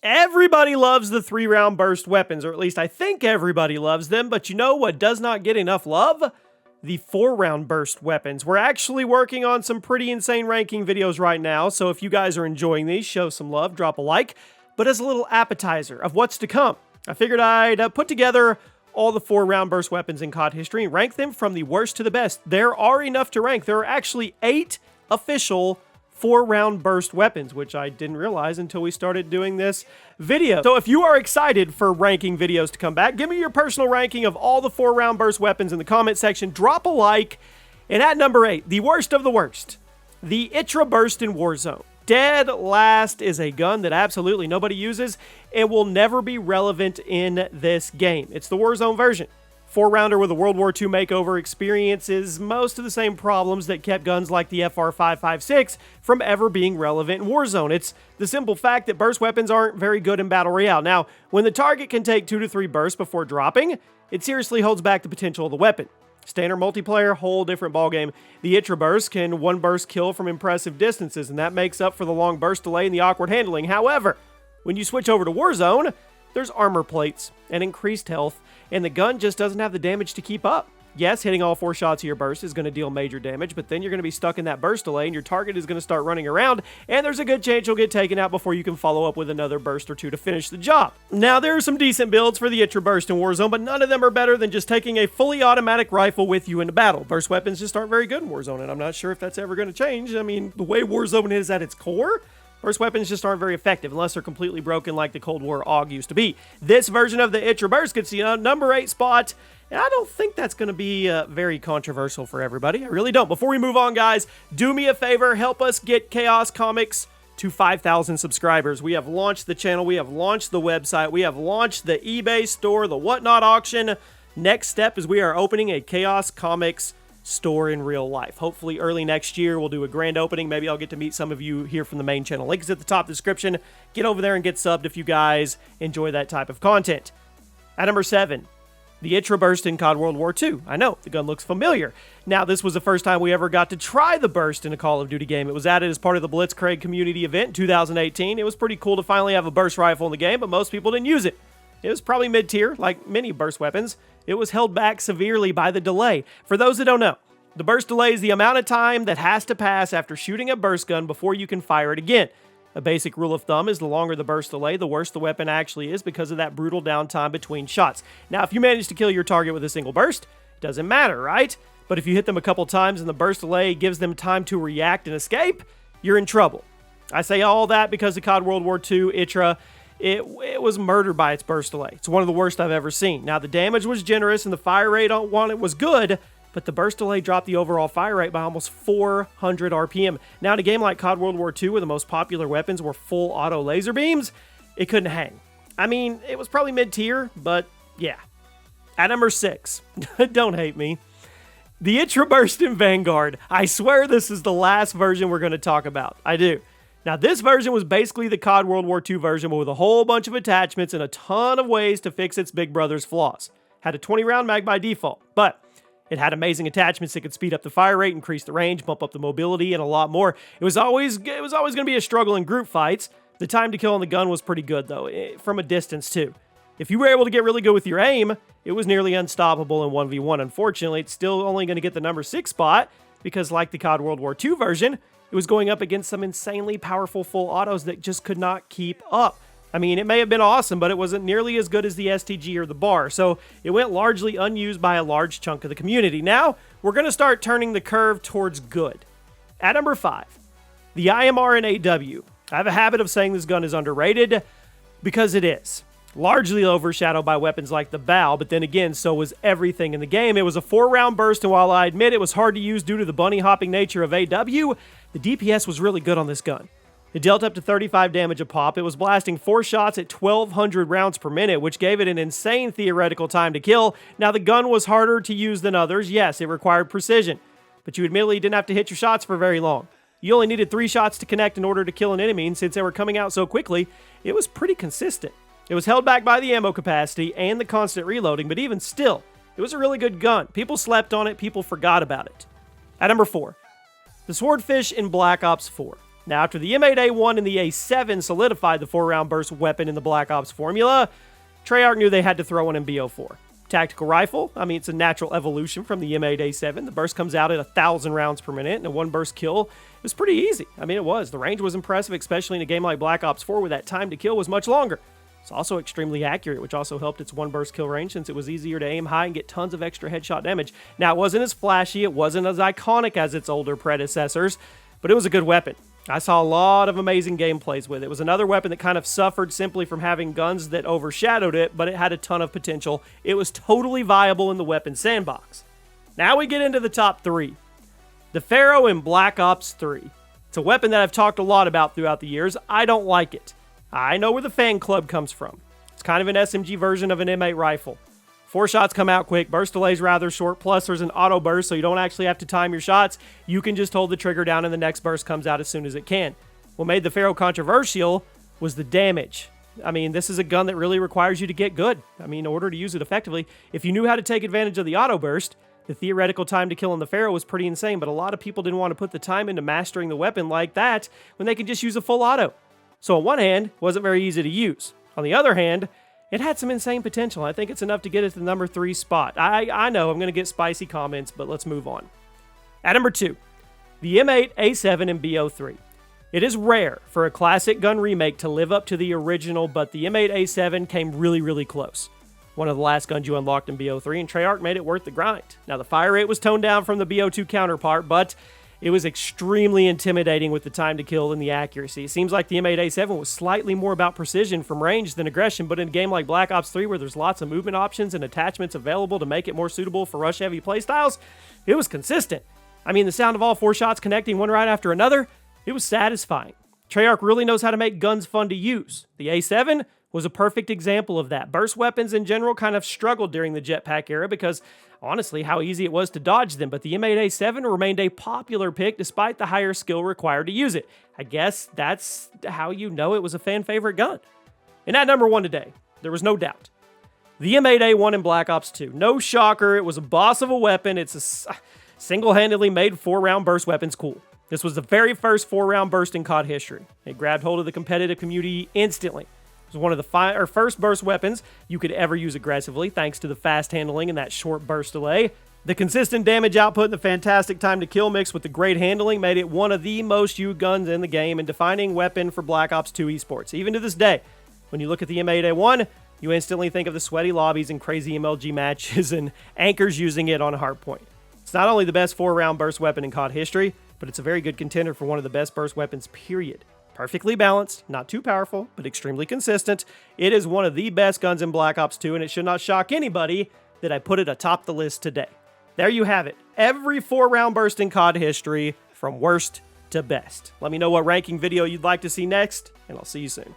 Everybody loves the 3-round burst weapons, or at least I think everybody loves them, but you know what does not get enough love? The 4-round burst weapons. We're actually working on some pretty insane ranking videos right now, so if you guys are enjoying these, show some love, drop a like. But as a little appetizer of what's to come, I figured I'd put together all the 4-round burst weapons in COD history and rank them from the worst to the best. There are enough to rank. There are actually 8 official 4-round burst weapons, which I didn't realize until we started doing this video. So if you are excited for ranking videos to come back, give me your personal ranking of all the 4-round burst weapons in the comment section. Drop a like. And at number 8, the worst of the worst, the Itra Burst in Warzone. Dead last is a gun that absolutely nobody uses and will never be relevant in this game. It's the Warzone version. 4-rounder with a World War II makeover experiences most of the same problems that kept guns like the FR556 from ever being relevant in Warzone. It's the simple fact that burst weapons aren't very good in Battle Royale. Now, when the target can take 2 to 3 bursts before dropping, it seriously holds back the potential of the weapon. Standard multiplayer, whole different ballgame. The Itra Burst can 1 burst kill from impressive distances, and that makes up for the long burst delay and the awkward handling. However, when you switch over to Warzone, there's armor plates and increased health, and the gun just doesn't have the damage to keep up. Yes, hitting all 4 shots of your burst is going to deal major damage, but then you're going to be stuck in that burst delay, and your target is going to start running around, and there's a good chance you'll get taken out before you can follow up with another burst or 2 to finish the job. Now, there are some decent builds for the Itra Burst in Warzone, but none of them are better than just taking a fully automatic rifle with you into battle. Burst weapons just aren't very good in Warzone, and I'm not sure if that's ever going to change. I mean, the way Warzone is at its core, burst weapons just aren't very effective unless they're completely broken like the Cold War AUG used to be. This version of the Itra Burst gets the number 8 spot, and I don't think that's going to be very controversial for everybody. I really don't. Before we move on, guys, do me a favor. Help us get Chaos Comics to 5,000 subscribers. We have launched the channel. We have launched the website. We have launched the eBay store, the Whatnot auction. Next step is we are opening a Chaos Comics store in real life. Hopefully early next year we'll do a grand opening. Maybe I'll get to meet some of you here from the main channel. Link is at the top description. Get over there and get subbed if you guys enjoy that type of content. At number 7, the Itra Burst in COD World War II. I know, the gun looks familiar. Now, this was the first time we ever got to try the burst in a Call of Duty game. It was added as part of the Blitzkrieg community event in 2018. It was pretty cool to finally have a burst rifle in the game, but most people didn't use it. It was probably mid-tier, like many burst weapons. It was held back severely by the delay. For those that don't know, the burst delay is the amount of time that has to pass after shooting a burst gun before you can fire it again. A basic rule of thumb is the longer the burst delay, the worse the weapon actually is because of that brutal downtime between shots. Now, if you manage to kill your target with a single burst, it doesn't matter, right? But if you hit them a couple times and the burst delay gives them time to react and escape, you're in trouble. I say all that because of COD World War II, Itra, it was murdered by its burst delay. It's one of the worst I've ever seen. Now, the damage was generous and the fire rate on it was good, but the burst delay dropped the overall fire rate by almost 400 RPM. Now, in a game like COD World War II, where the most popular weapons were full auto laser beams, it couldn't hang. I mean, it was probably mid-tier, but yeah. At number 6, don't hate me, the Itra Burst in Vanguard. I swear this is the last version we're going to talk about. I do. Now, this version was basically the COD World War II version, but with a whole bunch of attachments and a ton of ways to fix its big brother's flaws. Had a 20-round mag by default, but it had amazing attachments that could speed up the fire rate, increase the range, bump up the mobility, and a lot more. It was always going to be a struggle in group fights. The time to kill on the gun was pretty good, though, from a distance, too. If you were able to get really good with your aim, it was nearly unstoppable in 1v1. Unfortunately, it's still only going to get the number 6 spot, because like the COD World War II version, it was going up against some insanely powerful full autos that just could not keep up. I mean, it may have been awesome, but it wasn't nearly as good as the STG or the BAR, so it went largely unused by a large chunk of the community. Now, we're going to start turning the curve towards good. At number 5, the IMR and AW. I have a habit of saying this gun is underrated, because it is. Largely overshadowed by weapons like the BAL, but then again, so was everything in the game. It was a 4-round burst, and while I admit it was hard to use due to the bunny-hopping nature of AW, the DPS was really good on this gun. It dealt up to 35 damage a pop. It was blasting 4 shots at 1,200 rounds per minute, which gave it an insane theoretical time to kill. Now, the gun was harder to use than others. Yes, it required precision, but you admittedly didn't have to hit your shots for very long. You only needed 3 shots to connect in order to kill an enemy, and since they were coming out so quickly, it was pretty consistent. It was held back by the ammo capacity and the constant reloading, but even still, it was a really good gun. People slept on it, people forgot about it. At number 4, the Swordfish in Black Ops 4. Now, after the M8A1 and the A7 solidified the 4-round burst weapon in the Black Ops formula, Treyarch knew they had to throw one in BO4. Tactical rifle, I mean, it's a natural evolution from the M8A7. The burst comes out at 1,000 rounds per minute, and a one-burst kill it was pretty easy. I mean, it was. The range was impressive, especially in a game like Black Ops 4 where that time to kill was much longer. It's also extremely accurate, which also helped its one-burst kill range since it was easier to aim high and get tons of extra headshot damage. Now, it wasn't as flashy, it wasn't as iconic as its older predecessors, but it was a good weapon. I saw a lot of amazing gameplays with it. It was another weapon that kind of suffered simply from having guns that overshadowed it, but it had a ton of potential. It was totally viable in the weapon sandbox. Now we get into the top 3. The Pharaoh in Black Ops 3. It's a weapon that I've talked a lot about throughout the years. I don't like it. I know where the fan club comes from. It's kind of an SMG version of an M8 rifle. 4 shots come out quick, burst delay's rather short, plus there's an auto burst, so you don't actually have to time your shots. You can just hold the trigger down and the next burst comes out as soon as it can. What made the Pharaoh controversial was the damage. I mean, this is a gun that really requires you to get good. I mean, in order to use it effectively, if you knew how to take advantage of the auto burst, the theoretical time to kill on the Pharaoh was pretty insane, but a lot of people didn't want to put the time into mastering the weapon like that when they could just use a full auto. So on one hand, it wasn't very easy to use. On the other hand, it had some insane potential. I think it's enough to get it to the number 3 spot. I know I'm going to get spicy comments, but let's move on. At number 2, the M8A7 and BO3. It is rare for a classic gun remake to live up to the original, but the M8A7 came really, really close. One of the last guns you unlocked in BO3, and Treyarch made it worth the grind. Now, the fire rate was toned down from the BO2 counterpart, but it was extremely intimidating with the time to kill and the accuracy. It seems like the M8A7 was slightly more about precision from range than aggression, but in a game like Black Ops 3 where there's lots of movement options and attachments available to make it more suitable for rush-heavy playstyles, it was consistent. I mean, the sound of all 4 shots connecting one right after another, it was satisfying. Treyarch really knows how to make guns fun to use. The A7 was a perfect example of that. Burst weapons in general kind of struggled during the jetpack era because, honestly, how easy it was to dodge them, but the M8A7 remained a popular pick despite the higher skill required to use it. I guess that's how you know it was a fan favorite gun. And at number 1 today, there was no doubt. The M8A1 in Black Ops 2. No shocker, it was a boss of a weapon. It's a single-handedly made 4-round burst weapons cool. This was the very first 4-round burst in COD history. It grabbed hold of the competitive community instantly. It was one of the first burst weapons you could ever use aggressively, thanks to the fast handling and that short burst delay. The consistent damage output and the fantastic time to kill mixed with the great handling made it one of the most used guns in the game and defining weapon for Black Ops 2 esports. Even to this day, when you look at the M8A1, you instantly think of the sweaty lobbies and crazy MLG matches and anchors using it on hardpoint. It's not only the best 4-round burst weapon in COD history, but it's a very good contender for one of the best burst weapons, period. Perfectly balanced, not too powerful, but extremely consistent. It is one of the best guns in Black Ops 2, and it should not shock anybody that I put it atop the list today. There you have it. Every 4-round burst in COD history, from worst to best. Let me know what ranking video you'd like to see next, and I'll see you soon.